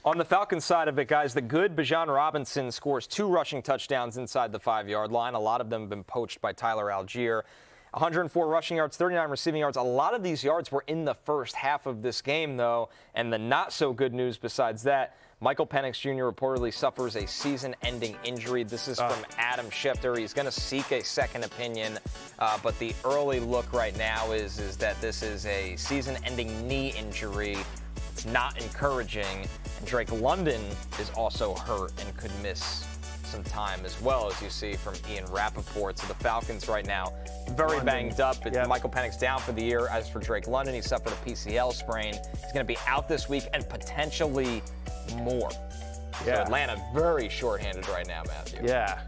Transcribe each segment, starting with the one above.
On the Falcons side of it, guys, the good Bijan Robinson scores 2 rushing touchdowns inside the 5-yard line. A lot of them have been poached by Tyler Algier. 104 rushing yards, 39 receiving yards. A lot of these yards were in the first half of this game, though. And the not-so-good news besides that, Michael Penix Jr. reportedly suffers a season-ending injury. This is from Adam Schefter. He's going to seek a second opinion, but the early look right now is that this is a season-ending knee injury. It's not encouraging. And Drake London is also hurt and could miss some time as well, as you see from Ian Rappaport. So the Falcons right now very banged up. Michael Penix down for the year. As for Drake London, he suffered a PCL sprain. He's going to be out this week and potentially more. So Atlanta very shorthanded right now, Matthew. Yeah.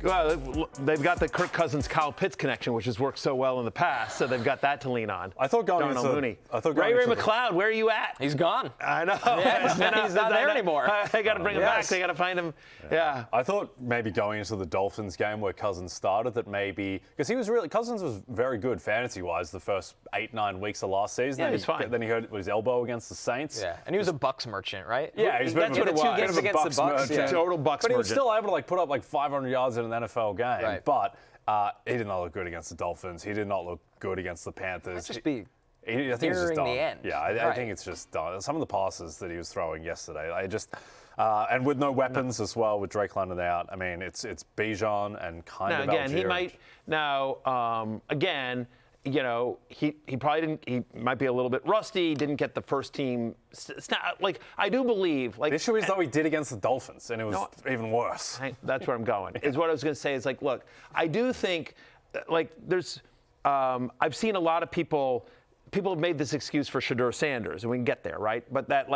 Well, they've got the Kirk Cousins, Kyle Pitts connection, which has worked so well in the past, so they've got that to lean on. I thought going into Ray McLeod, where are you at? He's gone. I know. Yeah, he's not there anymore. They got to bring him back. They got to find him. Yeah. I thought maybe going into the Dolphins game where Cousins started, that maybe because Cousins was very good fantasy-wise the first 8-9 weeks of last season. Yeah, he's fine. Then he hurt his elbow against the Saints. Yeah, and he was a Bucks merchant, right? Yeah, he's that's what it was. 2 games against the Bucks. Yeah. Total Bucks But he was merchant. still able to put up 500 yards in an NFL game. Right. But he did not look good against the Dolphins. He did not look good against the Panthers. Let's just be I think it's just done. the end. Yeah, I think it's just done. Some of the passes that he was throwing yesterday, and with no weapons as well, with Drake London out. I mean, it's Bijan and kind of again, Algier. he might you know, he probably didn't. He might be a little bit rusty. Didn't get the first team. I do believe. The issue is though he did against the Dolphins, and it was even worse. That's where I'm going. Is what I was going to say. Is look, I do think, there's. I've seen a lot of people have made this excuse for Shedeur Sanders, and we can get there, right? But that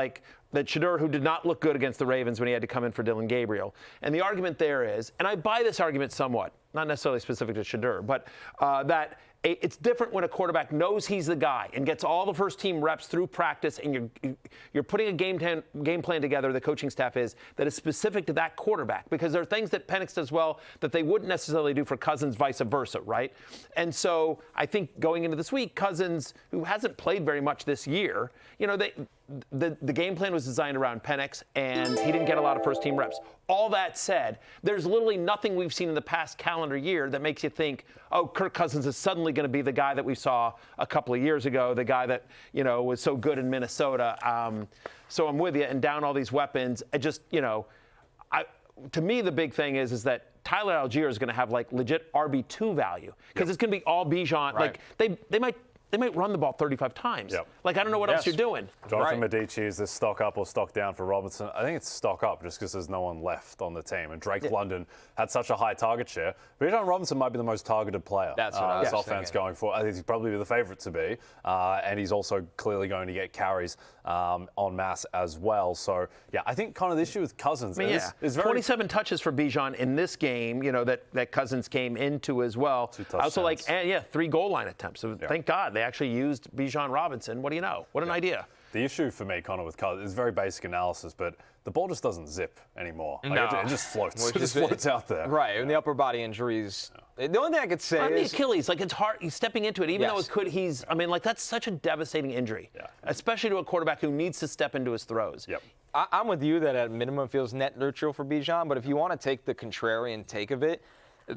Shedeur, who did not look good against the Ravens when he had to come in for Dylan Gabriel. And the argument there is, and I buy this argument somewhat, not necessarily specific to Shedeur, but that it's different when a quarterback knows he's the guy and gets all the first team reps through practice, and you're putting a game plan together, the coaching staff is, that is specific to that quarterback, because there are things that Penix does well that they wouldn't necessarily do for Cousins, vice versa, right? And so I think going into this week, Cousins, who hasn't played very much this year, you know, the game plan was designed around Penix, and he didn't get a lot of first team reps. All that said, there's literally nothing we've seen in the past calendar year that makes you think, oh, Kirk Cousins is suddenly going to be the guy that we saw a couple of years ago, the guy that, you know, was so good in Minnesota. So I'm with you, and down all these weapons. To me, the big thing is that Tyler Algier is going to have legit RB2 value, because it's going to be all Bijan. Right. They might run the ball 35 times. Yep. I don't know what else you're doing. Jonathan Medici, is this stock up or stock down for Robinson? I think it's stock up just because there's no one left on the team. And Drake London had such a high target share. Bijan Robinson might be the most targeted player. That's what I was offense thinking. going for. I think he's probably the favorite to be. And he's also clearly going to get carries en masse as well. So, yeah, I think kind of the issue with Cousins is very 27 touches for Bijan in this game, you know, that Cousins came into as well. 2 touchdowns. Also 3 goal line attempts. So thank God they actually used Bijan Robinson. What do you know? What an idea. The issue for me, Connor, with Cousins is very basic analysis, but the ball just doesn't zip anymore. It just floats. It just floats out there. Right, and the upper body injuries. The only thing I could say on is the Achilles, it's hard. He's stepping into it, even though it could. That's such a devastating injury, especially to a quarterback who needs to step into his throws. Yep. I'm with you that at minimum feels net neutral for Bijan, but if you want to take the contrarian take of it,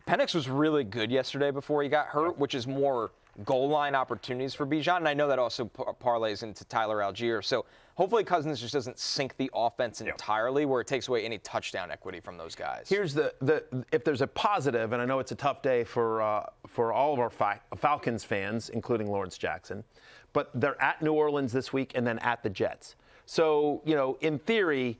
Penix was really good yesterday before he got hurt, which is more goal line opportunities for Bijan, and I know that also parlays into Tyler Algier. So hopefully Cousins just doesn't sink the offense entirely, where it takes away any touchdown equity from those guys. Here's if there's a positive, and I know it's a tough day for all of our Falcons fans, including Lawrence Jackson, but they're at New Orleans this week and then at the Jets. So, you know, in theory,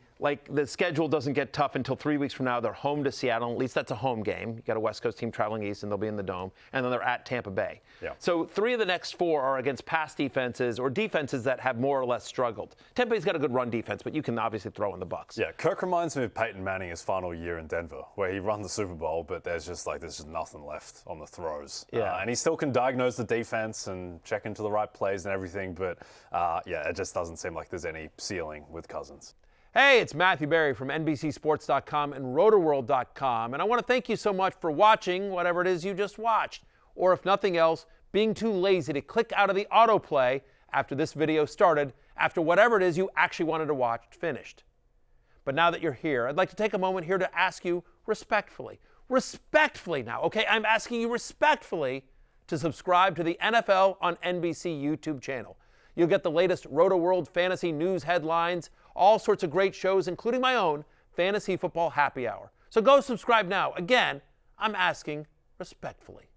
the schedule doesn't get tough until 3 weeks from now. They're home to Seattle. At least that's a home game. You got a West Coast team traveling east, and they'll be in the Dome. And then they're at Tampa Bay. Yeah. So 3 of the next 4 are against past defenses or defenses that have more or less struggled. Tampa Bay's got a good run defense, but you can obviously throw in the Bucs. Yeah, Kirk reminds me of Peyton Manning his final year in Denver, where he won the Super Bowl, but there's just nothing left on the throws. Yeah. And he still can diagnose the defense and check into the right plays and everything, but it just doesn't seem like there's any ceiling with Cousins. Hey, it's Matthew Berry from NBCSports.com and RotoWorld.com, and I want to thank you so much for watching whatever it is you just watched, or if nothing else, being too lazy to click out of the autoplay after this video started, after whatever it is you actually wanted to watch finished. But now that you're here, I'd like to take a moment here to ask you respectfully now, okay? I'm asking you respectfully to subscribe to the NFL on NBC YouTube channel. You'll get the latest Roto-World fantasy news headlines, all sorts of great shows, including my own Fantasy Football Happy Hour. So go subscribe now. Again, I'm asking respectfully.